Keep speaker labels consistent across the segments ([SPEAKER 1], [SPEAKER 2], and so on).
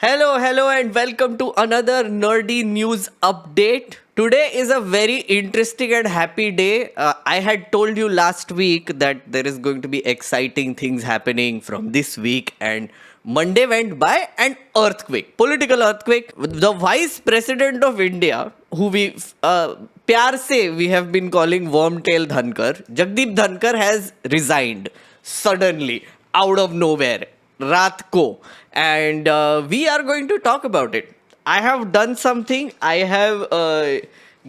[SPEAKER 1] Hello, and welcome to another nerdy news update. Today is a very interesting and happy day. I had told you last week that there is going to be exciting things happening from this week, and Monday went by and earthquake, political earthquake. The Vice President of India, who we प्यार से we have been calling Wormtail Dhankar, Jagdeep Dhankar has resigned suddenly out of nowhere. रात को and we are going to talk about it. I have done something. I have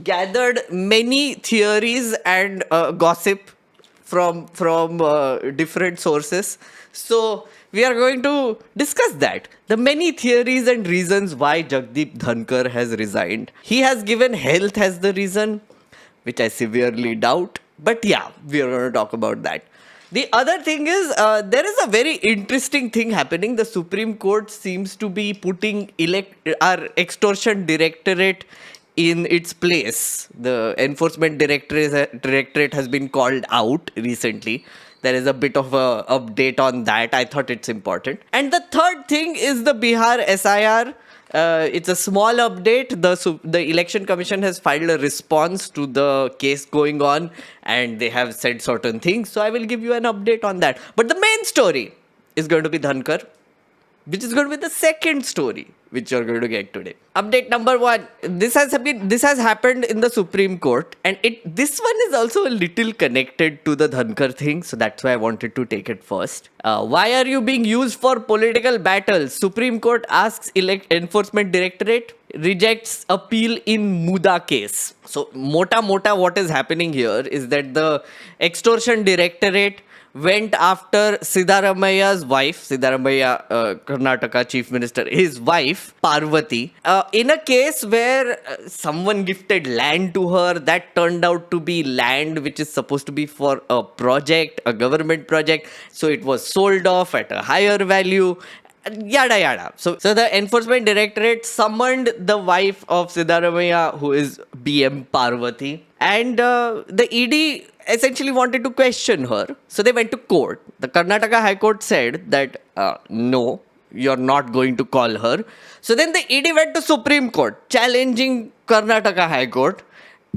[SPEAKER 1] gathered many theories and gossip from different sources. So we are going to discuss that. The many theories and reasons why Jagdeep Dhankar has resigned. He has given health as the reason, which I severely doubt. But yeah, we are going to talk about that. The other thing is, there is a very interesting thing happening. The Supreme Court seems to be putting our extortion directorate in its place. The enforcement directorate has been called out recently. There is a bit of a update on that. I thought it's important. And the third thing is the Bihar SIR. It's a small update. The election commission has filed a response to the case going on, and they have said certain things. So I will give you an update on that. But the main story is going to be Dhankar, which is going to be the second story which you're going to get today. Update number one. This has happened in the Supreme Court, and this one is also a little connected to the Dhankar thing, so that's why I wanted to take it first. Why are you being used for political battles? Supreme Court asks Enforcement Directorate, rejects appeal in Muda case. So mota what is happening here is that the Extortion Directorate went after Siddaramaia's wife, Karnataka Chief Minister, his wife, Parvati, in a case where someone gifted land to her that turned out to be land which is supposed to be for a project, a government project. So it was sold off at a higher value. Yada yada. So the enforcement directorate summoned the wife of Siddaramaiah, who is BM Parvati, and the ED essentially wanted to question her. So they went to court. The Karnataka High Court said that no, you're not going to call her. So then the ED went to Supreme Court, challenging Karnataka High Court.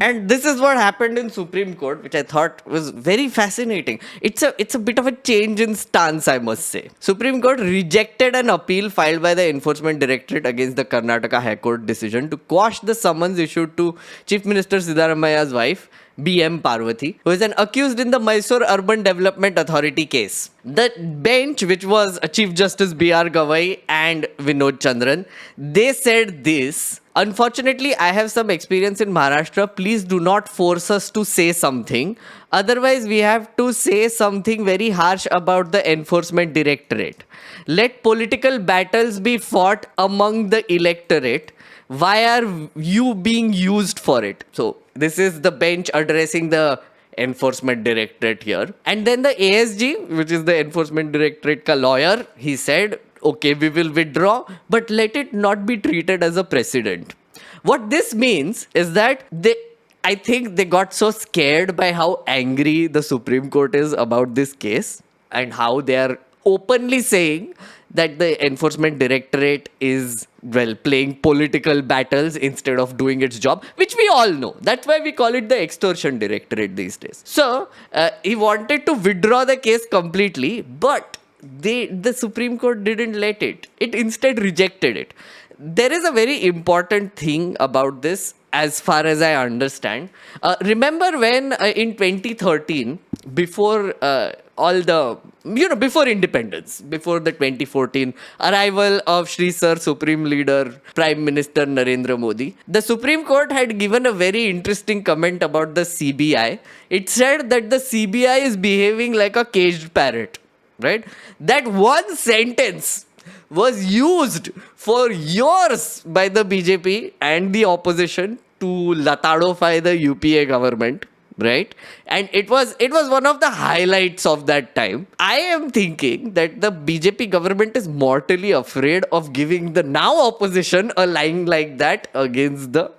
[SPEAKER 1] And this is what happened in Supreme Court, which I thought was very fascinating. It's a bit of a change in stance, I must say. Supreme Court rejected an appeal filed by the Enforcement Directorate against the Karnataka High Court decision to quash the summons issued to Chief Minister Siddaramaia's wife, BM Parvati, who is an accused in the Mysore Urban Development Authority case. The bench, which was Chief Justice B.R. Gavai and Vinod Chandran, they said this: unfortunately, I have some experience in Maharashtra. Please do not force us to say something. Otherwise, we have to say something very harsh about the Enforcement Directorate. Let political battles be fought among the electorate. Why are you being used for it? So this is the bench addressing the Enforcement Directorate here. And then the ASG, which is the Enforcement Directorate ka lawyer, he said, okay, we will withdraw, but let it not be treated as a precedent. What this means is that I think they got so scared by how angry the Supreme Court is about this case and how they are openly saying that the Enforcement Directorate is, well, playing political battles instead of doing its job, which we all know. That's why we call it the Extortion Directorate these days. So he wanted to withdraw the case completely, but the Supreme Court didn't let it. It instead rejected it. There is a very important thing about this, as far as I understand. Remember when in 2013, before before independence, before the 2014 arrival of Shri Sir Supreme Leader Prime Minister Narendra Modi, the Supreme Court had given a very interesting comment about the CBI. It said that the CBI is behaving like a caged parrot, right? That one sentence was used for years by the BJP and the opposition to latadofy the UPA government, right? And it was one of the highlights of that time. I am thinking that the BJP government is mortally afraid of giving the now opposition a line like that against the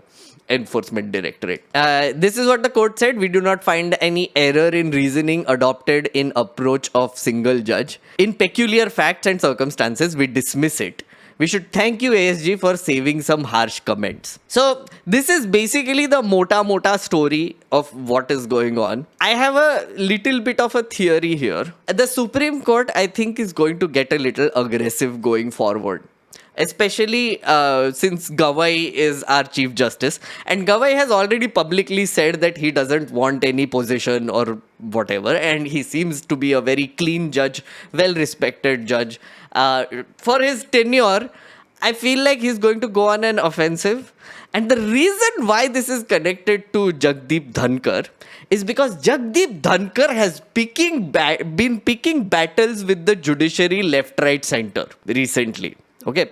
[SPEAKER 1] Enforcement Directorate. This is what the court said. We do not find any error in reasoning adopted in approach of single judge. In peculiar facts and circumstances, we dismiss it. We should thank you, ASG, for saving some harsh comments. So, this is basically the mota story of what is going on. I have a little bit of a theory here. The Supreme Court, I think, is going to get a little aggressive going forward. Especially since Gawai is our Chief Justice. And Gawai has already publicly said that he doesn't want any position or whatever. And he seems to be a very clean judge, well-respected judge. For his tenure, I feel like he's going to go on an offensive. And the reason why this is connected to Jagdeep Dhankar is because Jagdeep Dhankar has been picking battles with the judiciary left, right, center recently. Okay,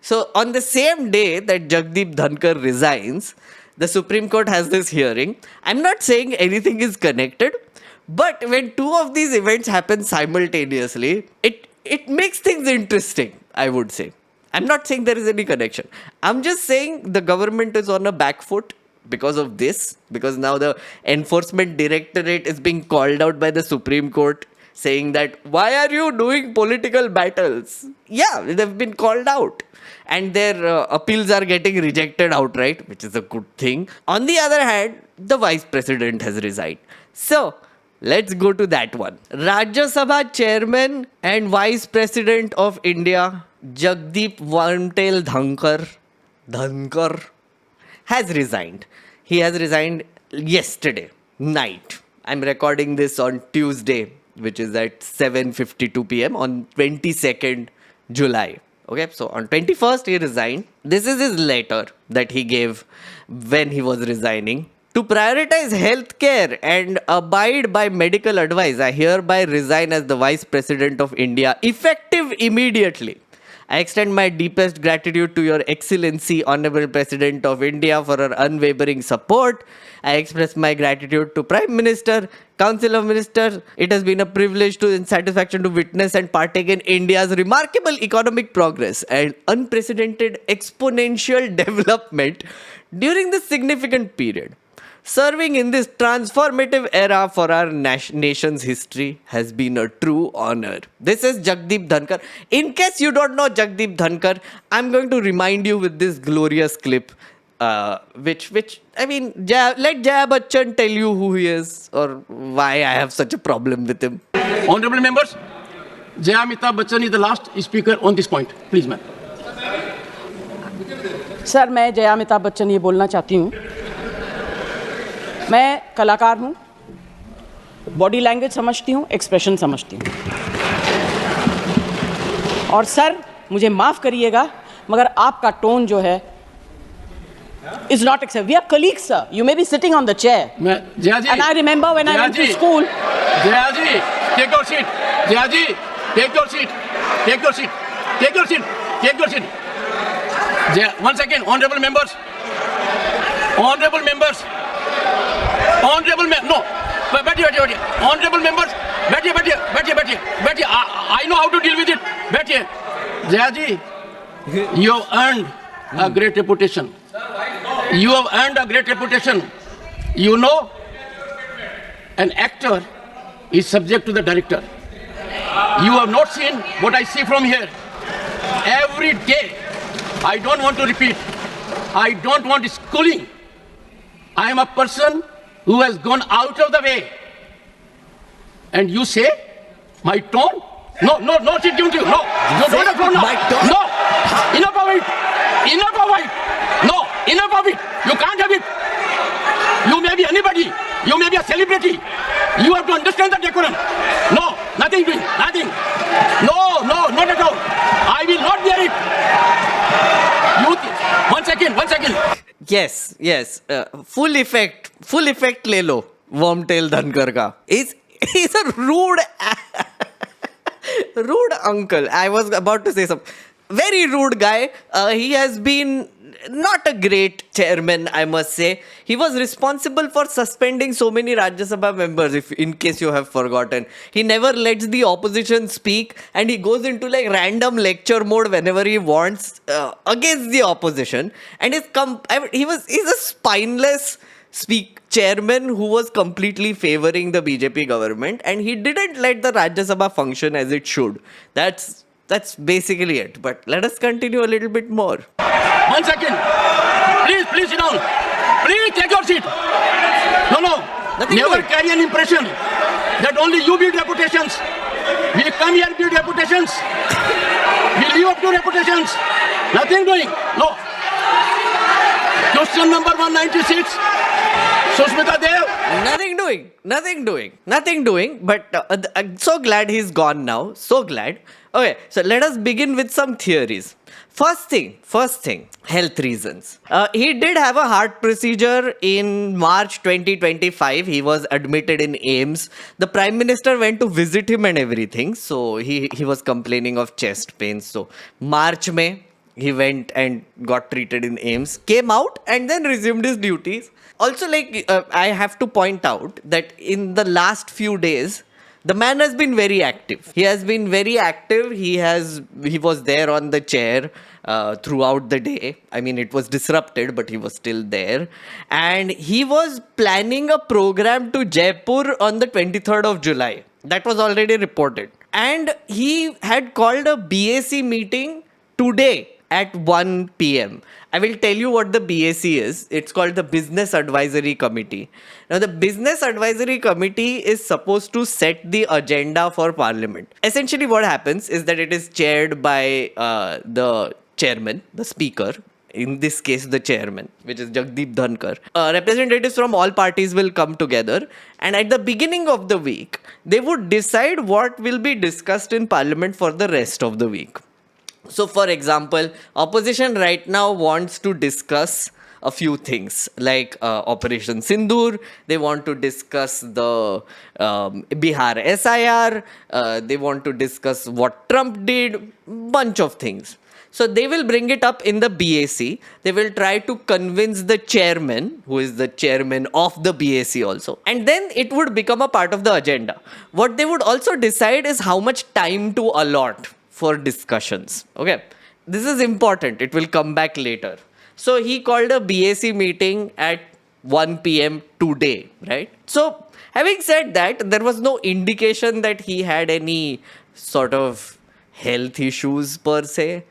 [SPEAKER 1] so on the same day that Jagdeep Dhankar resigns, the Supreme Court has this hearing. I'm not saying anything is connected, but when two of these events happen simultaneously, it makes things interesting, I would say. I'm not saying there is any connection. I'm just saying the government is on a back foot because of this, because now the Enforcement Directorate is being called out by the Supreme Court saying that, why are you doing political battles? Yeah, they've been called out. And their appeals are getting rejected outright, which is a good thing. On the other hand, the Vice President has resigned. So, let's go to that one. Rajya Sabha Chairman and Vice President of India, Jagdeep Wormtail Dhankar has resigned. He has resigned yesterday night. I'm recording this on Tuesday, which is at 7:52 p.m. on 22nd July. Okay, so on 21st he resigned. This is his letter that he gave when he was resigning. To prioritize healthcare and abide by medical advice, I hereby resign as the Vice President of India, effective immediately. I extend my deepest gratitude to Your Excellency, Honorable President of India, for her unwavering support. I express my gratitude to Prime Minister, Council of Ministers. It has been a privilege and satisfaction to witness and partake in India's remarkable economic progress and unprecedented exponential development during this significant period. Serving in this transformative era for our nation's history has been a true honor. This is Jagdeep Dhankar. In case you don't know Jagdeep Dhankar, I'm going to remind you with this glorious clip, which I mean, let Jaya Bachchan tell you who he is or why I have such a problem with him.
[SPEAKER 2] Honorable members, Jaya Amitabh Bachchan is the last speaker on this point. Please, ma'am.
[SPEAKER 3] Sir, मैं जया अमिताभ बच्चन ये बोलना चाहती हूँ। मैं कलाकार हूँ, body language समझती हूँ, एक्सप्रेशन समझती हूँ। और सर, मुझे माफ़ करिएगा, मगर आपका टोन जो है is not acceptable. We are colleagues, sir. You may be sitting on the chair.
[SPEAKER 2] Jaya ji,
[SPEAKER 3] and I remember when I went to school.
[SPEAKER 2] Jaya ji, take your seat. Jaya ji, take your seat. Take your seat. Take your seat. Take your seat. Jaya, one second, honorable members. Honorable members. Honorable members. No. बैठिए. Honorable members. बैठिए. I know how to deal with it. बैठिए. Jaya ji, you have earned a great reputation. You have earned a great reputation. You know, an actor is subject to the director. You have not seen what I see from here. Every day, I don't want to repeat. I don't want schooling. I am a person who has gone out of the way. And you say, my tone? No, sit down to you. No, you don't have tone now.
[SPEAKER 1] My tone?
[SPEAKER 2] No, enough of it. No, enough of it. You can't have it. You may be anybody. You may be a celebrity. You have to understand the decorum. No, nothing doing. Nothing. No, not at all. I will not bear it. One second.
[SPEAKER 1] Yes. Full effect ले लो Wormtail Dhankar का. He's a rude uncle. I was about to say something. Very rude guy. He has been not a great chairman, I must say. He was responsible for suspending so many Rajya Sabha members, in case you have forgotten. He never lets the opposition speak and he goes into like random lecture mode whenever he wants against the opposition. And he's a spineless chairman who was completely favoring the BJP government, and he didn't let the Rajya Sabha function as it should. That's That's basically it. But let us continue a little bit more.
[SPEAKER 2] 1 second. Please sit down. Please take your seat. No.
[SPEAKER 1] Nothing
[SPEAKER 2] Never
[SPEAKER 1] doing.
[SPEAKER 2] carry an impression that only you build reputations. We come here build reputations. We live up to reputations. Nothing doing. No. Question number 196. Sushmita Dev.
[SPEAKER 1] Nothing doing. But I'm so glad he's gone now. So glad. Okay, so let us begin with some theories. First thing, health reasons. He did have a heart procedure in March 2025. He was admitted in AIMS. The Prime Minister went to visit him and everything. So he was complaining of chest pains. So March May, he went and got treated in AIMS, came out and then resumed his duties. Also, I have to point out that in the last few days, the man has been very active. He has been very active. He was there on the chair throughout the day. I mean, it was disrupted, but he was still there. And he was planning a program to Jaipur on the 23rd of July. That was already reported. And he had called a BAC meeting today at 1 p.m. I will tell you what the BAC is. It's called the Business Advisory Committee. Now, the Business Advisory Committee is supposed to set the agenda for Parliament. Essentially, what happens is that it is chaired by the chairman, the speaker, in this case, the chairman, which is Jagdeep Dhankar. Representatives from all parties will come together, and at the beginning of the week, they would decide what will be discussed in Parliament for the rest of the week. So, for example, opposition right now wants to discuss a few things like Operation Sindoor. They want to discuss the Bihar SIR. They want to discuss what Trump did. Bunch of things. So they will bring it up in the BAC. They will try to convince the chairman, who is the chairman of the BAC also. And then it would become a part of the agenda. What they would also decide is how much time to allot for discussions. Okay. This is important. It will come back later. So he called a BAC meeting at 1 p.m. today, right? So having said that, there was no indication that he had any sort of health issues per se.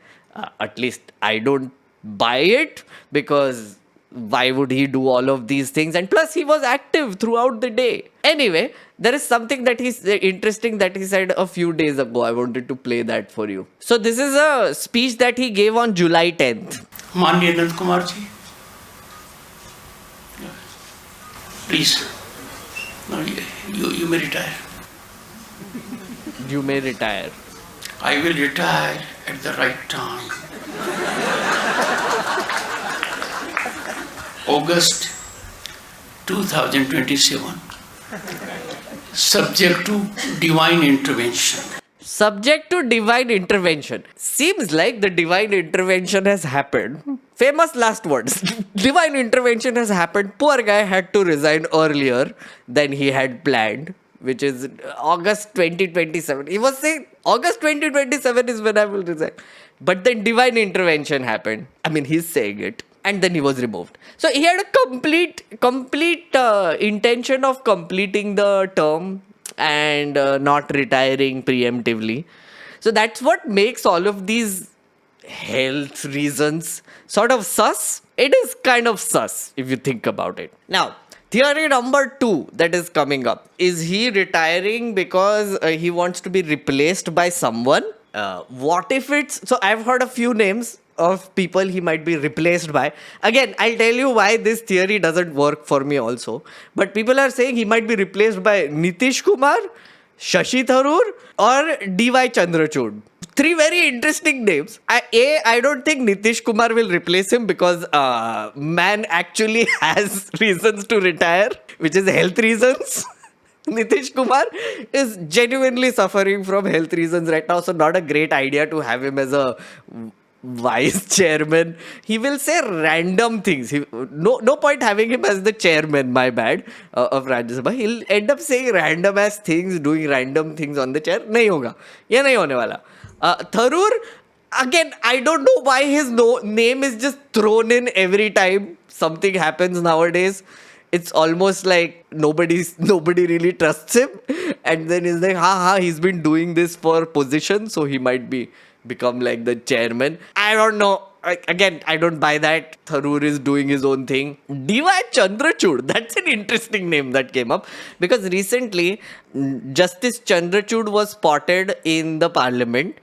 [SPEAKER 1] At least I don't buy it, because why would he do all of these things? And plus he was active throughout the day. Anyway, there is something that he's interesting that he said a few days ago. I wanted to play that for you. So this is a speech that he gave on July 10th.
[SPEAKER 4] माननीय Nand Kumar ji, please, no, you may retire.
[SPEAKER 1] You may retire.
[SPEAKER 4] I will retire at the right time. August 2027. Subject to divine intervention.
[SPEAKER 1] Subject to divine intervention. Seems like the divine intervention has happened. Famous last words. Divine intervention has happened. Poor guy had to resign earlier than he had planned, which is August 2027. He was saying August 2027 is when I will resign. But then divine intervention happened. I mean, he's saying it. And then he was removed. So he had a complete intention of completing the term and not retiring preemptively. So that's what makes all of these health reasons sort of sus. It is kind of sus if you think about it. Now, theory number 2 that is coming up. Is he retiring because he wants to be replaced by someone? What if it's... So I've heard a few names of people he might be replaced by. Again, I'll tell you why this theory doesn't work for me also. But people are saying he might be replaced by Nitish Kumar, Shashi Tharoor or D.Y. Chandrachud. 3 very interesting names. I don't think Nitish Kumar will replace him because man actually has reasons to retire, which is health reasons. Nitish Kumar is genuinely suffering from health reasons right now, so not a great idea to have him as a vice chairman. He will say random things. No point having him as the chairman, my bad, of Rajya Sabha. He'll end up saying random ass things, doing random things on the chair. Nahi hoga. Ye nahi hone wala. Tharoor, again, I don't know why his name is just thrown in every time something happens nowadays. It's almost like nobody really trusts him. And then he's like, he's been doing this for position, so he might be become like the chairman. I don't know. Again, I don't buy that. Tharoor is doing his own thing. D.Y. Chandrachud, that's an interesting name that came up because recently Justice Chandrachud was spotted in the parliament.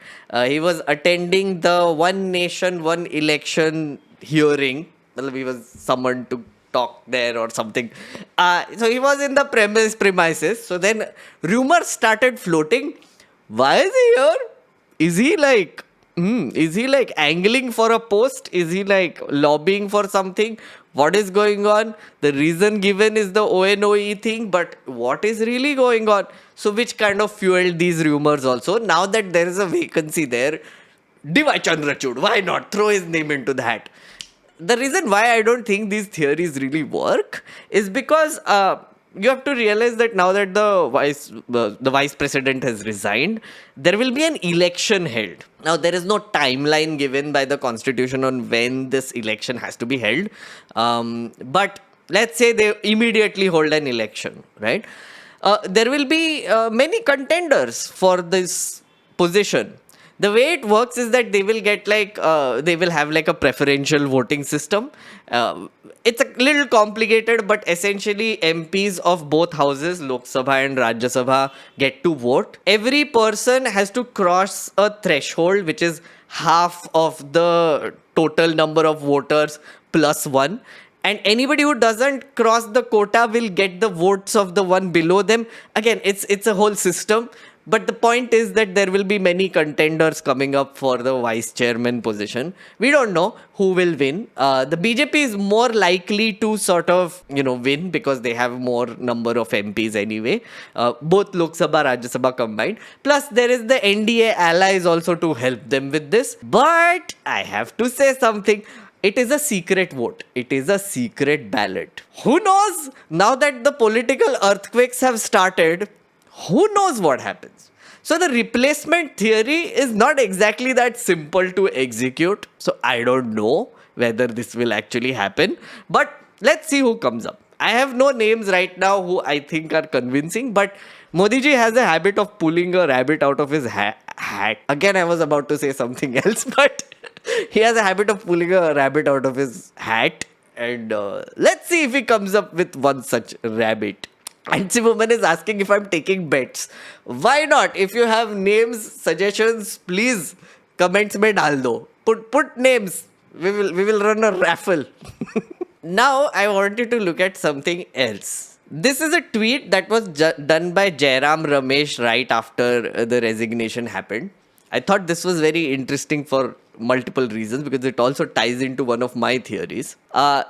[SPEAKER 1] He was attending the One Nation, One Election hearing. He was summoned to talk there or something. So he was in the premises. So then rumors started floating. Why is he here? Is he like angling for a post? Is he like lobbying for something? What is going on? The reason given is the ONOE thing, but what is really going on? So which kind of fueled these rumors also? Now that there is a vacancy there, D.Y. Chandrachud, why not throw his name into the hat? The reason why I don't think these theories really work is because you have to realize that now that the vice president has resigned, there will be an election held. Now there is no timeline given by the constitution on when this election has to be held, but let's say they immediately hold an election, right? There will be many contenders for this position. The way it works is that they will get they will have like a preferential voting system. It's a little complicated, but essentially MPs of both houses, Lok Sabha and Rajya Sabha, get to vote. Every person has to cross a threshold, which is half of the total number of voters plus one. And anybody who doesn't cross the quota will get the votes of the one below them. Again, it's a whole system. But the point is that there will be many contenders coming up for the vice chairman position. We don't know who will win. The BJP is more likely to sort of, win because they have more number of MPs anyway. Both Lok Sabha, Rajya Sabha combined. Plus, there is the NDA allies also to help them with this. But I have to say something. It is a secret vote. It is a secret ballot. Who knows? Now that the political earthquakes have started, who knows what happens? So the replacement theory is not exactly that simple to execute. So I don't know whether this will actually happen. But let's see who comes up. I have no names right now who I think are convincing. But Modi ji has a habit of pulling a rabbit out of his hat. Again, I was about to say something else. But he has a habit of pulling a rabbit out of his hat. And let's see if he comes up with one such rabbit. Ansi Woman is asking if I'm taking bets. Why not? If you have names, suggestions, please comments mein dal do. Put names. We will run a raffle. Now I want you to look at something else. This is a tweet that was done by Jairam Ramesh right after the resignation happened. I thought this was very interesting for multiple reasons because it also ties into one of my theories.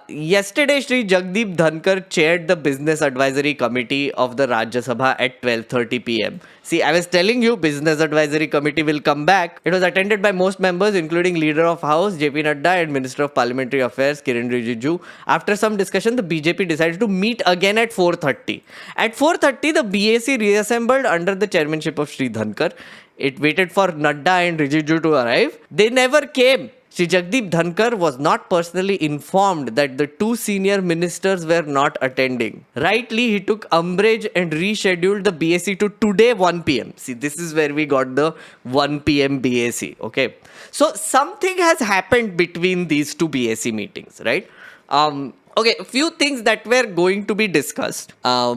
[SPEAKER 1] Yesterday, Shri Jagdeep Dhankar chaired the Business Advisory Committee of the Rajya Sabha at 12:30 p.m. See, I was telling you, Business Advisory Committee will come back. It was attended by most members, including Leader of House, JP Nadda, and Minister of Parliamentary Affairs, Kiren Rijiju. After some discussion, the BJP decided to meet again at 4:30. At 4:30, the BAC reassembled under the chairmanship of Shri Dhankar. It waited for Nadda and Rijiju to arrive. They never came. Shri Jagdeep Dhankar was not personally informed that the two senior ministers were not attending. Rightly, he took umbrage and rescheduled the BAC to today 1 p.m. See, this is where we got the 1 p.m. BAC. Okay. So, something has happened between these two BAC meetings, right? Okay, a few things that were going to be discussed,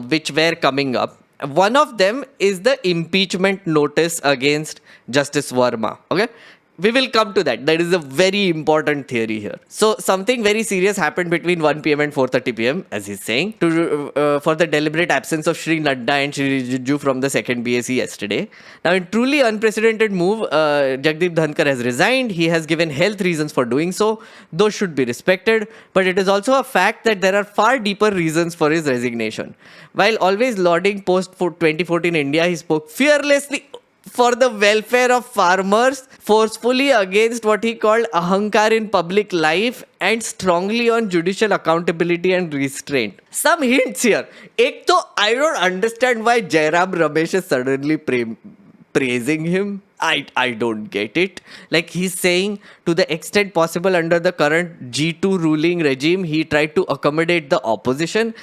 [SPEAKER 1] which were coming up. One of them is the impeachment notice against Justice Verma. Okay. We will come to that. That is a very important theory here. So something very serious happened between 1 p.m. and 4:30 p.m. as he's saying for the deliberate absence of Shri Nadda and Shri Rijiju from the second BAC yesterday. Now in truly unprecedented move, Jagdeep Dhankar has resigned. He has given health reasons for doing so. Those should be respected. But it is also a fact that there are far deeper reasons for his resignation. While always lauding post-2014 India, he spoke fearlessly for the welfare of farmers, forcefully against what he called ahankar in public life, and strongly on judicial accountability and restraint. Some hints here. Ek to, I don't understand why Jairam Ramesh is suddenly praising him. I don't get it. Like he's saying, to the extent possible under the current G2 ruling regime, he tried to accommodate the opposition.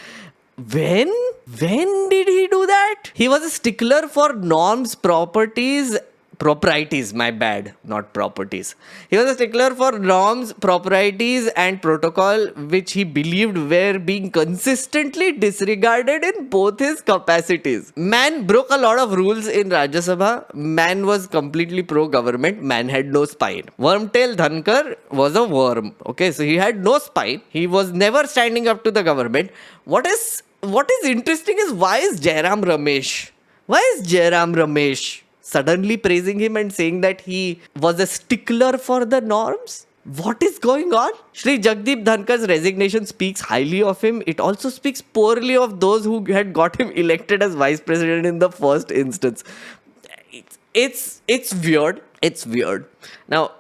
[SPEAKER 1] When did he do that? He was a stickler for norms, proprieties, proprieties, my bad, not properties. He was a stickler for norms, proprieties, and protocol which he believed were being consistently disregarded in both his capacities. Man broke a lot of rules in Rajya Sabha. Man was completely pro-government. Man had no spine. Wormtail Dhankar was a worm. Okay, so he had no spine. He was never standing up to the government. What is interesting is why is Jairam Ramesh suddenly praising him and saying that he was a stickler for the norms? What is going on? Shri Jagdeep Dhankar's resignation speaks highly of him. It also speaks poorly of those who had got him elected as vice president in the first instance. It's weird. It's weird. Now,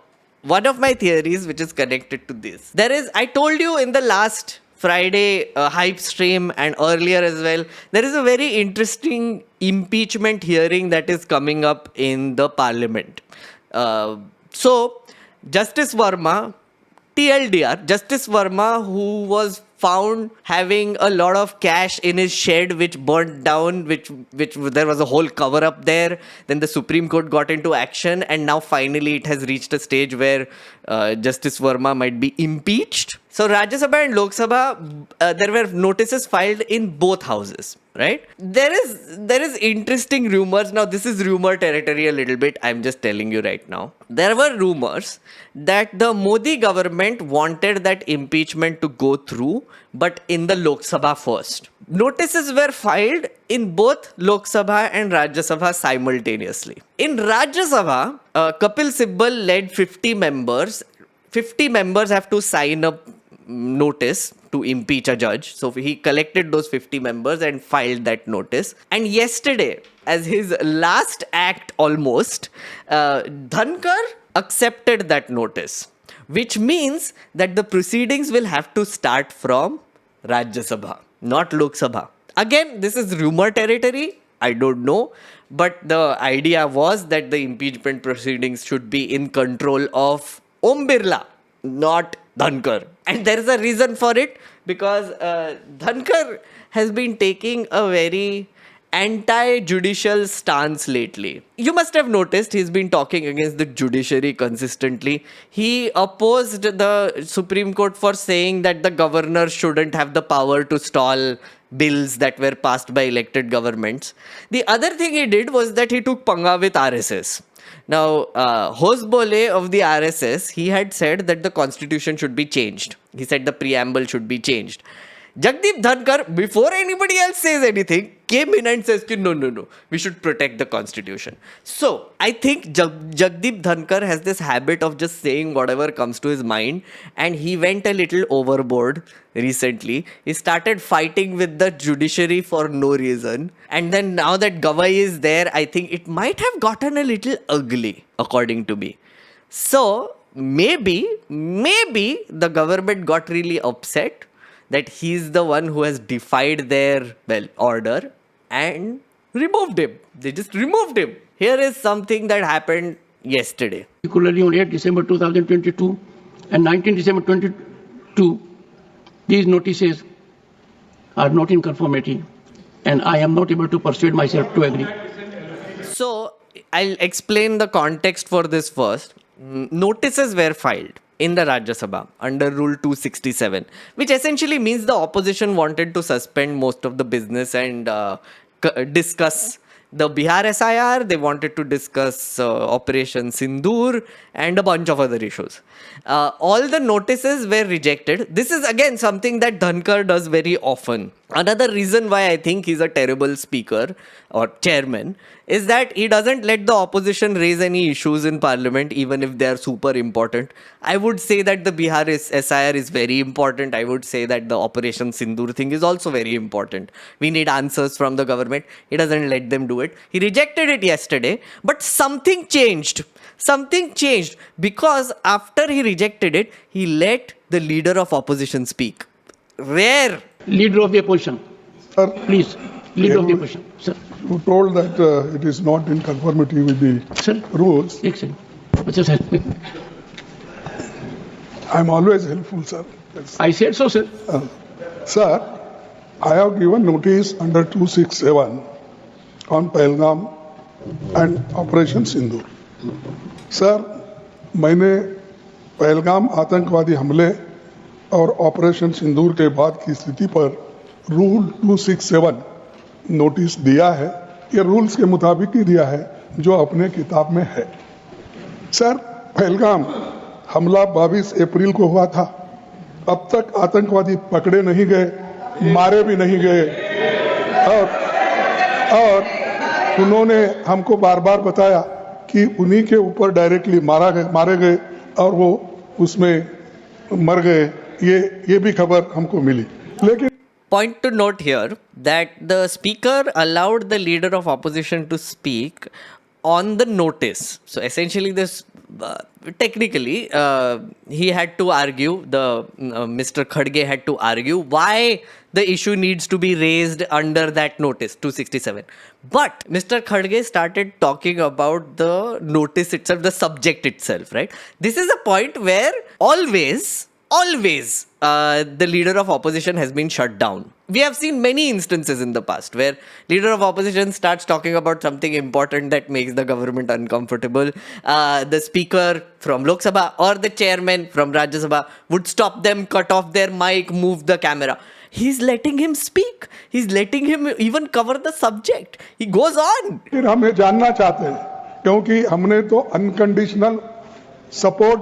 [SPEAKER 1] one of my theories which is connected to this, I told you in the last Friday hype stream and earlier as well, there is a very interesting impeachment hearing that is coming up in the parliament. So, Justice Verma, TLDR, Justice Verma, who was found having a lot of cash in his shed which burnt down, which there was a whole cover up there. Then the Supreme Court got into action, and now finally it has reached a stage where Justice Verma might be impeached. So Rajya Sabha and Lok Sabha, there were notices filed in both houses, right? There is interesting rumors. Now this is rumor territory a little bit. I'm just telling you right now. There were rumors that the Modi government wanted that impeachment to go through, but in the Lok Sabha first. Notices were filed in both Lok Sabha and Rajya Sabha simultaneously. In Rajya Sabha, Kapil Sibal led 50 members. 50 members have to sign a notice to impeach a judge. So he collected those 50 members and filed that notice. And yesterday, as his last act almost, Dhankar accepted that notice, which means that the proceedings will have to start from Rajya Sabha, not Lok Sabha. Again, this is rumor territory. I don't know. But the idea was that the impeachment proceedings should be in control of Om Birla, not Dhankar. And there is a reason for it, because Dhankar has been taking a very anti-judicial stance lately. You must have noticed he's been talking against the judiciary consistently. He opposed the Supreme Court for saying that the governor shouldn't have the power to stall bills that were passed by elected governments. The other thing he did was that he took panga with RSS. Now, Hosbole of the RSS, he had said that the constitution should be changed. He said the preamble should be changed. Jagdeep Dhankar, before anybody else says anything, came in and says, no, we should protect the constitution. So, I think Jagdeep Dhankar has this habit of just saying whatever comes to his mind, and he went a little overboard recently. He started fighting with the judiciary for no reason. And then now that Gavai is there, I think it might have gotten a little ugly, according to me. So, maybe the government got really upset that he's the one who has defied their, order and removed him. They just removed him. Here is something that happened yesterday.
[SPEAKER 2] Particularly on 8 December 2022 and 19 December 2022, these notices are not in conformity, and I am not able to persuade myself to agree.
[SPEAKER 1] So, I'll explain the context for this first. Notices were filed in the Rajya Sabha under Rule 267, which essentially means the opposition wanted to suspend most of the business and discuss the Bihar SIR. They wanted to discuss Operation Sindoor and a bunch of other issues. All the notices were rejected. This is again something that Dhankar does very often. Another reason why I think he's a terrible speaker or chairman is that he doesn't let the opposition raise any issues in parliament, even if they are super important. I would say that the Bihar SIR is very important. I would say that the Operation Sindoor thing is also very important. We need answers from the government. He doesn't let them do it. He rejected it yesterday, but something changed. Something changed because after he rejected it, he let the leader of opposition speak. Rare.
[SPEAKER 2] Leader of the opposition,
[SPEAKER 5] Sir,
[SPEAKER 2] please. Leader of the opposition, sir.
[SPEAKER 5] you told that it is not in conformity with the
[SPEAKER 2] Sir,
[SPEAKER 5] rules.
[SPEAKER 2] excellent. What's sir?
[SPEAKER 5] I am always helpful, sir. Yes.
[SPEAKER 2] I said so, sir.
[SPEAKER 5] Sir, I have given notice under 267 on Pahalgam and Operation Sindoor. Sir, मैंने पहलगाम आतंकवादी हमले और operation सिंदूर के बाद की स्थिति पर rule 267 notice दिया है। ये रूल्स के मुताबिक ही दिया है जो अपने किताब में है। सर, पहलगाम हमला 22 अप्रैल को हुआ था। अब तक आतंकवादी पकड़े नहीं गए, मारे भी नहीं गए और उन्होंने हमको बार बार बताया कि उन्हीं के ऊपर डायरेक्टली मारे गए और वो उसमें मर गए। ये भी खबर हमको मिली। लेकिन
[SPEAKER 1] Point to note here that the speaker allowed the leader of opposition to speak on the notice. So essentially, this technically he had to argue. Mr. Khadge had to argue why the issue needs to be raised under that notice 267. But Mr. Khadge started talking about the notice itself, the subject itself. Right. This is a point where always the leader of opposition has been shut down. We have seen many instances in the past where leader of opposition starts talking about something important that makes the government uncomfortable. The speaker from Lok Sabha or the chairman from Rajya Sabha would stop them, cut off their mic, move the camera. He's letting him speak. He's letting him even cover the subject. He goes on.
[SPEAKER 5] फिर हम ये जानना चाहते हैं, क्योंकि हमने तो unconditional support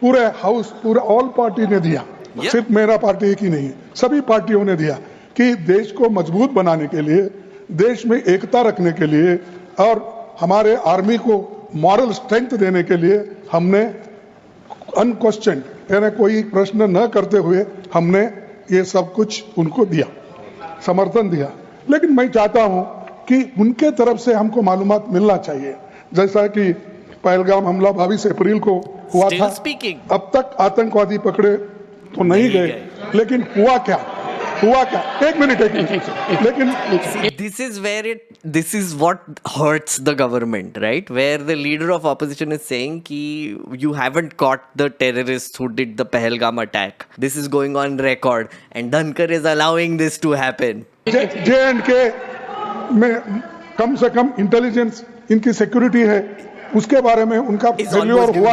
[SPEAKER 5] पूरे हाउस, पूरे ऑल पार्टी ने दिया। सिर्फ मेरा पार्टी एक ही नहीं, सभी पार्टियों ने दिया कि देश को मजबूत बनाने के लिए, देश में एकता रखने के लिए और हमारे आर्मी को मॉरल स्ट्रेंथ देने के लिए हमने अनक्वेश्चन, यानी कोई प्रश्न न करते हुए हमने ये सब कुछ उनको दिया, समर्थन दिया। लेकिन मैं चाहता हूं कि उनके तरफ से हमको मालूमात मिलना चाहिए। जैसा कि पहलगाम हमला 22 अप्रैल को हुआ था। अब तक आतंकवादी पकड़े तो नहीं गए, लेकिन हुआ क्या? एक मिनट लेकिन
[SPEAKER 1] this is what hurts the government, right? Where the leader of opposition is saying ki you haven't caught the terrorists who did the Pahalgam attack. This is going on record and Dhankar is allowing this to happen.
[SPEAKER 5] J&K में कम से कम intelligence, इनकी security है, उसके बारे में उनका failure हुआ।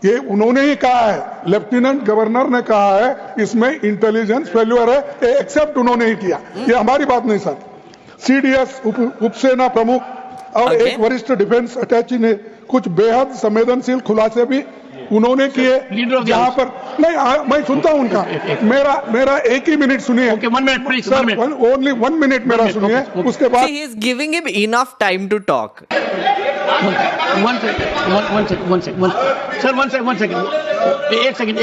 [SPEAKER 5] ये उन्होंने ही कहा है, लेफ्टिनेंट गवर्नर ने कहा है इसमें इंटेलिजेंस फेल्योर है, एक्सेप्ट उन्होंने ही किया। ये हमारी बात नहीं सर। सीडीएस उपसेना प्रमुख और एक वरिष्ठ डिफेंस अटैची ने कुछ बेहद संवेदनशील खुलासे भी उन्होंने किए। यहाँ पर नहीं, मैं सुनता हूँ उनका, मेरा एक ही मिनट सुनिए। ओनली 1 मिनट मेरा सुनिए, उसके बाद
[SPEAKER 1] he is giving him enough time to talk.
[SPEAKER 2] One second. Sir, one second. एक second.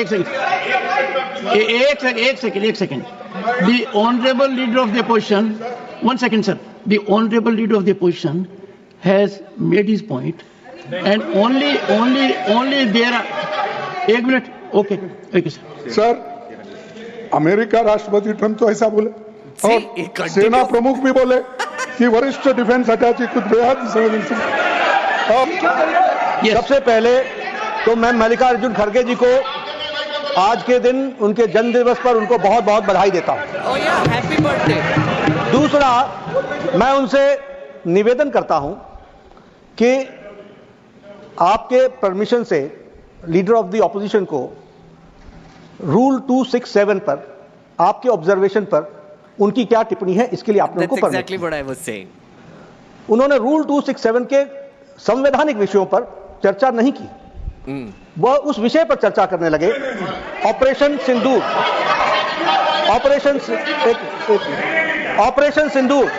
[SPEAKER 2] The honorable leader of the opposition, 1 second, sir. The honorable leader of the opposition has made his point, and only there are. एक minute. Okay, sir.
[SPEAKER 5] Sir, America राष्ट्रपति Trump तो ऐसा बोले और सेना प्रमुख भी बोले कि वरिष्ठ डिफेंस अटैची कुछ बेहद संवेदनशील।
[SPEAKER 6] सबसे पहले तो मैं मल्लिकार्जुन खड़गे जी को आज के दिन उनके जन्म दिवस पर उनको बहुत बहुत बधाई देता हूं।
[SPEAKER 1] Oh yeah, happy birthday.
[SPEAKER 6] दूसरा, मैं उनसे निवेदन करता हूं कि आपके परमिशन से लीडर ऑफ द ऑपोजिशन को रूल 267 पर, आपके ऑब्जर्वेशन पर उनकी क्या टिप्पणी है, इसके लिए आपने उनको
[SPEAKER 1] That's exactly what I was saying.
[SPEAKER 6] उन्होंने रूल 267 के संवैधानिक विषयों पर चर्चा नहीं की। वह उस विषय पर चर्चा करने लगे, ऑपरेशन सिंदूर,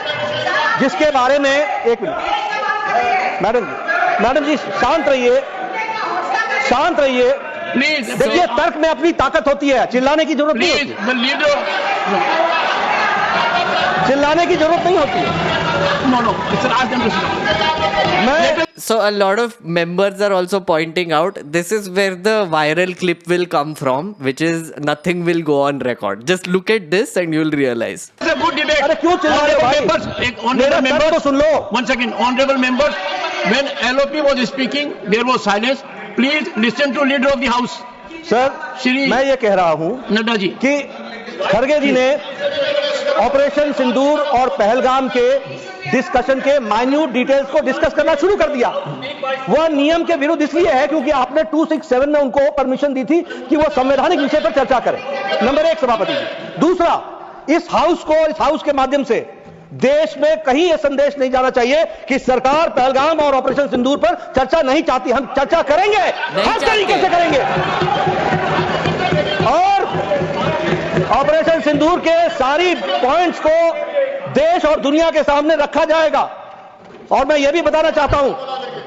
[SPEAKER 6] जिसके बारे में एक मिनट मैडम जी शांत रहिए।
[SPEAKER 2] प्लीज
[SPEAKER 6] देखिए, तर्क में अपनी ताकत होती है, चिल्लाने की जरूरत नहीं होती है।
[SPEAKER 2] No.
[SPEAKER 1] So a lot of members are also pointing out this is where the viral clip will come from, which is nothing will go on record. Just look at this and you'll realize.
[SPEAKER 2] It's a good debate.
[SPEAKER 6] अरे क्यों चिल्ला रहे हो भाई?
[SPEAKER 2] Honorable members,
[SPEAKER 6] तो सुन लो।
[SPEAKER 2] 1 second, honorable members, when LOP was speaking, there was silence. Please listen to leader of the house.
[SPEAKER 6] Sir,
[SPEAKER 2] Shri
[SPEAKER 6] मैं ये कह रहा हूं
[SPEAKER 2] नड्डा जी
[SPEAKER 6] कि खड़गे जी ने ऑपरेशन सिंदूर और पहलगाम के डिस्कशन के माइन्यूट डिटेल्स को डिस्कस करना शुरू कर दिया। वह नियम के विरुद्ध इसलिए है क्योंकि आपने 267 में उनको परमिशन दी थी कि वो संवैधानिक विषय पर चर्चा करें। नंबर 1 सभापति जी। दूसरा, इस हाउस के माध्यम से देश में कहीं यह संदेश नहीं जाना चाहिए कि सरकार पहलगाम और ऑपरेशन सिंदूर पर चर्चा नहीं चाहती। हम चर्चा करेंगे, हर तरीके से करेंगे, और ऑपरेशन सिंदूर के सारी पॉइंट्स को देश और दुनिया के सामने रखा जाएगा। और मैं यह भी बताना चाहता हूं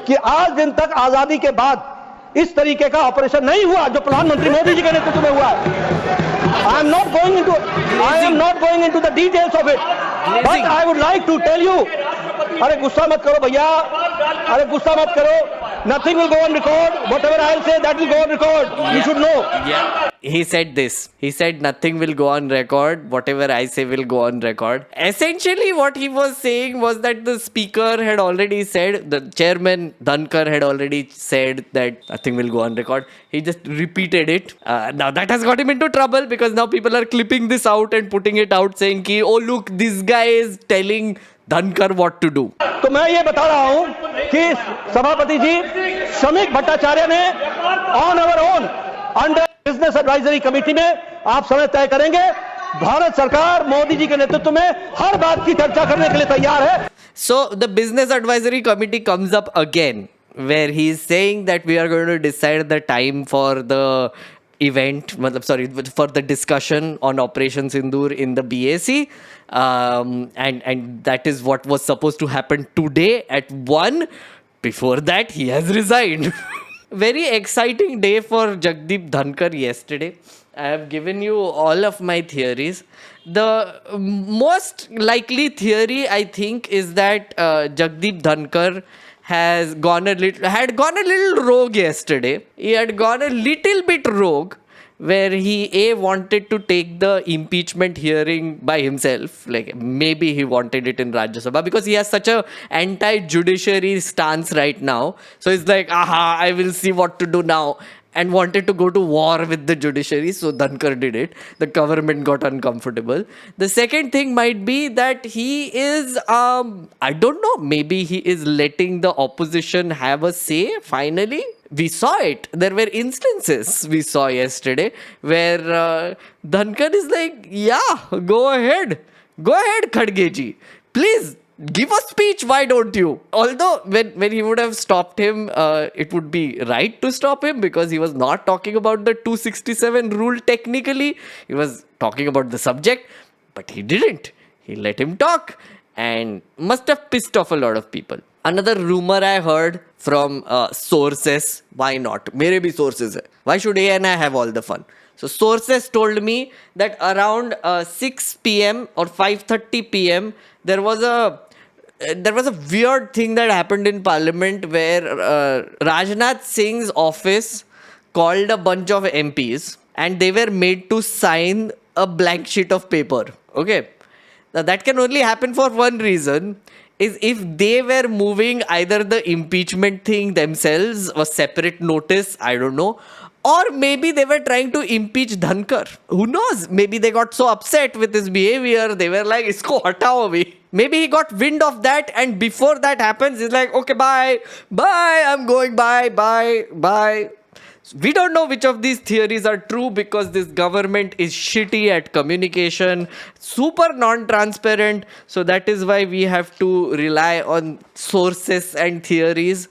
[SPEAKER 6] कि आज दिन तक आजादी के बाद इस तरीके का ऑपरेशन नहीं हुआ जो प्रधानमंत्री मोदी जी के नेतृत्व में हुआ है। I am not going into the details of it, but I would like to tell you, अरे गुस्सा मत करो भैया, अरे गुस्सा मत करो, nothing will go on record, whatever I'll say that will go on record, you should know.
[SPEAKER 1] Yeah, he said this. He said nothing will go on record, whatever I say will go on record. Essentially what he was saying was that the speaker had already said, the chairman Dhankar had already said that nothing will go on record. He just repeated it. Now that has got him into trouble because now people are clipping this out and putting it out saying ki, oh look, this guy is telling Dhankar what to do.
[SPEAKER 6] तो मैं ये बता रहा हूं कि सभापति जी श्रमिक भट्टाचार्य ने on our own under business advisory committee में आप समय तय करेंगे। भारत सरकार मोदी जी के नेतृत्व में हर बात की चर्चा करने के लिए तैयार है।
[SPEAKER 1] So the business advisory committee comes up again where he is saying that we are going to decide the time for the event, for the discussion on Operation Sindoor in the BAC, and that is what was supposed to happen today at 1. Before that, he has resigned. Very exciting day for Jagdeep Dhankar yesterday. I have given you all of my theories. The most likely theory, I think, is that Jagdeep Dhankar had gone a little rogue yesterday. He had gone a little bit rogue, where he wanted to take the impeachment hearing by himself. Like maybe he wanted it in Rajya Sabha because he has such a anti-judiciary stance right now. So he's like, aha, I will see what to do now. And wanted to go to war with the judiciary, so Dhankar did it. The government got uncomfortable. The second thing might be that he is, I don't know, maybe he is letting the opposition have a say finally. We saw it. There were instances we saw yesterday where Dhankar is like, yeah, go ahead, Khadgeji. Please, give a speech, why don't you? Although when he would have stopped him, it would be right to stop him because he was not talking about the 267 rule technically. He was talking about the subject, but he didn't. He let him talk and must have pissed off a lot of people. Another rumor I heard from sources, why not? Mere bhi sources hai. Why should ANI have all the fun? So sources told me that around 6 p.m. or 5:30 p.m. there was a weird thing that happened in Parliament where Rajnath Singh's office called a bunch of MPs and they were made to sign a blank sheet of paper. Okay. Now that can only happen for one reason, is if they were moving either the impeachment thing themselves or separate notice, I don't know, or maybe they were trying to impeach Dhankar. Who knows? Maybe they got so upset with his behavior, they were like, isko hatao abhi. Maybe he got wind of that, and before that happens, he's like, okay, bye, I'm going, bye. We don't know which of these theories are true because this government is shitty at communication, super non-transparent. So that is why we have to rely on sources and theories.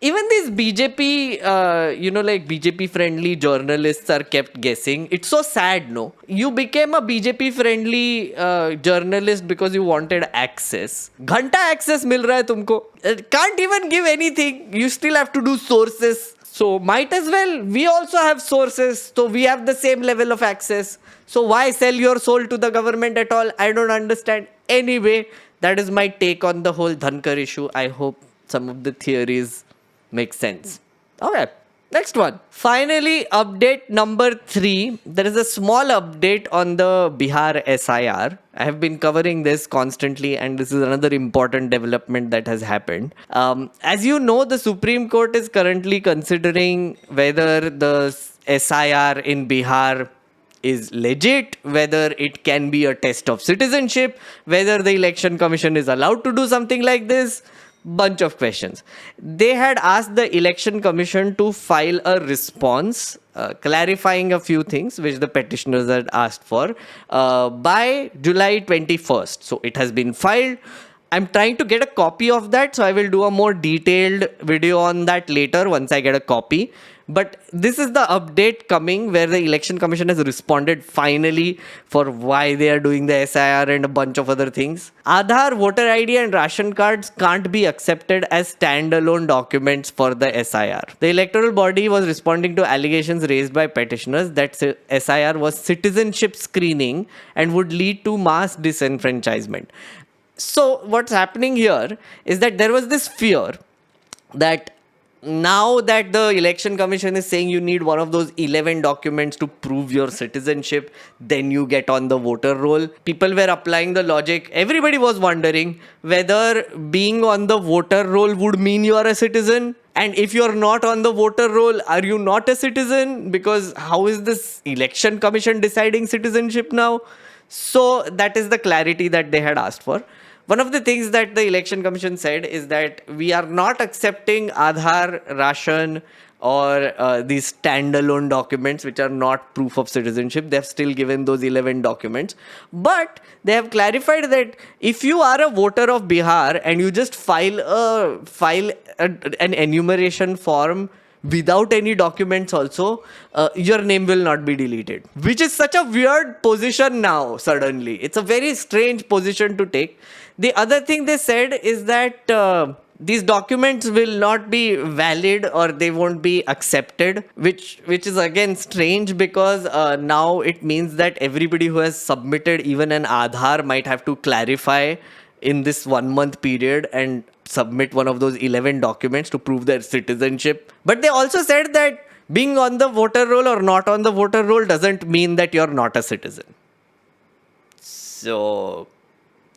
[SPEAKER 1] Even these BJP, BJP-friendly journalists are kept guessing. It's so sad, no? You became a BJP-friendly journalist because you wanted access. Ghanta access mil raha hai tumko. Can't even give anything. You still have to do sources. So might as well. We also have sources. So we have the same level of access. So why sell your soul to the government at all? I don't understand. Anyway, that is my take on the whole Dhankar issue. I hope some of the theories makes sense. Okay, next one. Finally, update number 3. There is a small update on the Bihar SIR. I have been covering this constantly and this is another important development that has happened. As you know, the Supreme Court is currently considering whether the SIR in Bihar is legit, whether it can be a test of citizenship, whether the election commission is allowed to do something like this. Bunch of questions. They had asked the election commission to file a response clarifying a few things which the petitioners had asked for by July 21st. So it has been filed. I'm trying to get a copy of that, so I will do a more detailed video on that later once I get a copy. But this is the update coming where the election commission has responded finally for why they are doing the SIR and a bunch of other things. Aadhaar, voter ID and ration cards can't be accepted as standalone documents for the SIR. The electoral body was responding to allegations raised by petitioners that SIR was citizenship screening and would lead to mass disenfranchisement. So what's happening here is that there was this fear that now that the election commission is saying you need one of those 11 documents to prove your citizenship, then you get on the voter roll. People were applying the logic. Everybody was wondering whether being on the voter roll would mean you are a citizen. And if you're not on the voter roll, are you not a citizen? Because how is this election commission deciding citizenship now? So that is the clarity that they had asked for. One of the things that the election commission said is that we are not accepting Aadhaar, ration or these standalone documents which are not proof of citizenship. They have still given those 11 documents. But they have clarified that if you are a voter of Bihar and you just file an enumeration form without any documents also, your name will not be deleted. Which is such a weird position now, suddenly. It's a very strange position to take. The other thing they said is that these documents will not be valid or they won't be accepted, which is again strange because now it means that everybody who has submitted even an Aadhaar might have to clarify in this 1 month period and submit one of those 11 documents to prove their citizenship. But they also said that being on the voter roll or not on the voter roll doesn't mean that you're not a citizen. So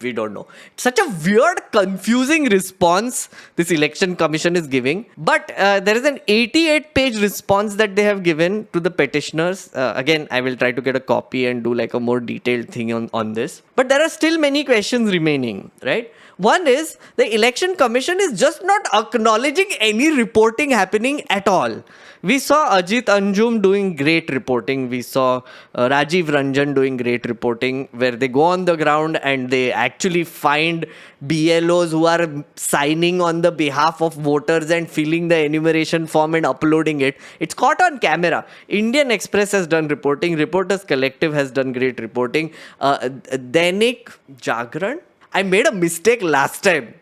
[SPEAKER 1] we don't know. It's such a weird, confusing response this election commission is giving. But there is an 88-page response that they have given to the petitioners. Again, I will try to get a copy and do like a more detailed thing on this. But there are still many questions remaining, right? One is the election commission is just not acknowledging any reporting happening at all. We saw Ajit Anjum doing great reporting. We saw Rajiv Ranjan doing great reporting where they go on the ground and they actually find BLOs who are signing on the behalf of voters and filling the enumeration form and uploading it. It's caught on camera. Indian Express has done reporting. Reporters Collective has done great reporting. Dainik Jagran. I made a mistake last time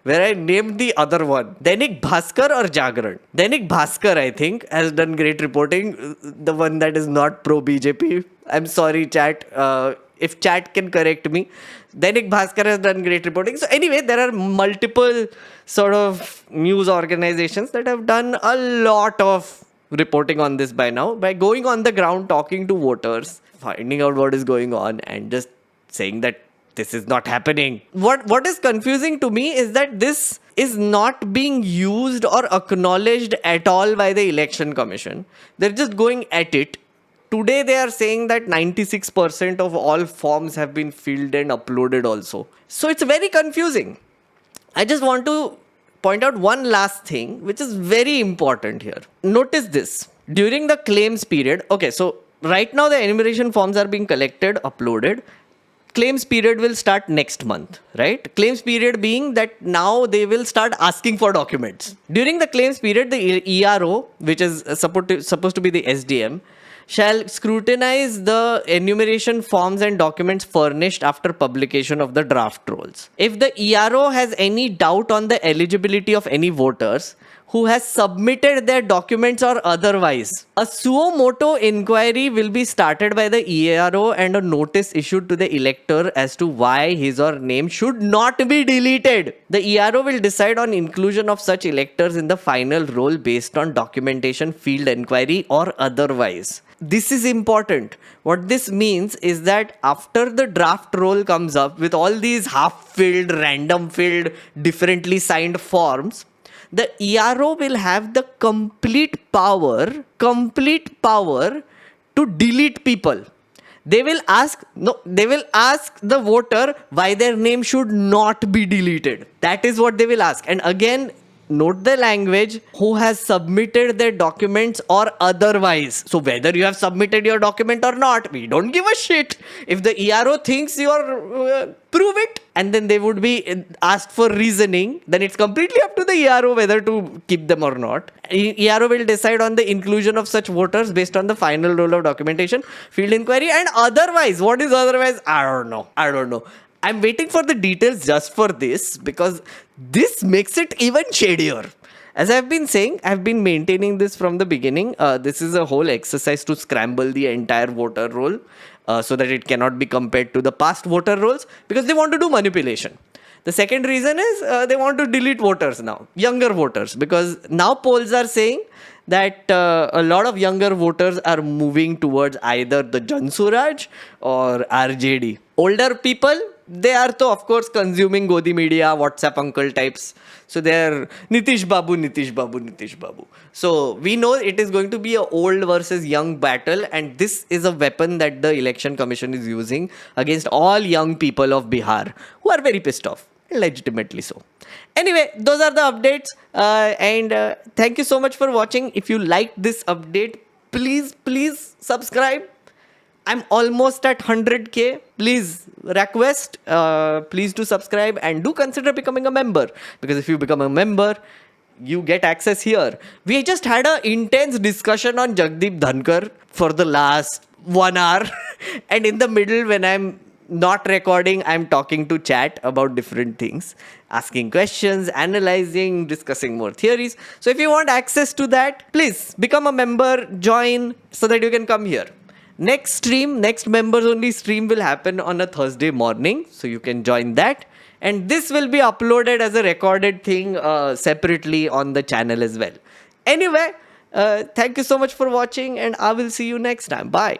[SPEAKER 1] where I named the other one. Dainik Bhaskar or Jagran? Dainik Bhaskar, I think, has done great reporting. The one that is not pro-BJP. I'm sorry, chat. If chat can correct me. Dainik Bhaskar has done great reporting. So anyway, there are multiple sort of news organizations that have done a lot of reporting on this by now. By going on the ground, talking to voters, finding out what is going on and just saying that this is not happening. What is confusing to me is that this is not being used or acknowledged at all by the election commission. They're just going at it. Today they are saying that 96% of all forms have been filled and uploaded also. So it's very confusing. I just want to point out one last thing which is very important here. Notice this. During the claims period, okay, so right now the enumeration forms are being collected, uploaded. Claims period will start next month, right? Claims period being that now they will start asking for documents. During the claims period, the ERO, which is supposed to be the SDM, shall scrutinize the enumeration forms and documents furnished after publication of the draft rolls. If the ERO has any doubt on the eligibility of any voters who has submitted their documents or otherwise, a suo motu inquiry will be started by the ERO and a notice issued to the elector as to why his or her name should not be deleted. The ERO will decide on inclusion of such electors in the final roll based on documentation, field inquiry or otherwise. This is important. What this means is that after the draft roll comes up with all these half-filled, random-filled, differently signed forms, the ERO will have the complete power to delete people. they will ask the voter why their name should not be deleted. That is what they will ask. And again, note the language, who has submitted their documents or otherwise. So whether you have submitted your document or not, we don't give a shit. If the ERO thinks you're prove it, and then they would be asked for reasoning, then it's completely up to the ERO whether to keep them or not. ERO will decide on the inclusion of such voters based on the final roll of documentation, field inquiry, and otherwise. What is otherwise? I don't know. I'm waiting for the details just for this, because this makes it even shadier. As I've been saying, I've been maintaining this from the beginning. This is a whole exercise to scramble the entire voter roll so that it cannot be compared to the past voter rolls, because they want to do manipulation. The second reason is they want to delete voters now, younger voters, because now polls are saying that a lot of younger voters are moving towards either the Jan Suraj or RJD. Older people, they are to of course consuming Godi media, WhatsApp uncle types. So they're Nitish Babu. So we know it is going to be a old versus young battle, and this is a weapon that the election commission is using against all young people of Bihar who are very pissed off, legitimately so. Anyway, those are the updates, and thank you so much for watching. If you liked this update, please subscribe. I'm almost at 100k. Please request, please do subscribe, and do consider becoming a member, because if you become a member, you get access here. We just had an intense discussion on Jagdeep Dhankar for the last 1 hour and in the middle, when I'm not recording, I'm talking to chat about different things, asking questions, analyzing, discussing more theories. So if you want access to that, please become a member, join, so that you can come here. Next members only stream will happen on a Thursday morning, so you can join that. And this will be uploaded as a recorded thing separately on the channel as well. Anyway, thank you so much for watching, and I will see you next time. Bye.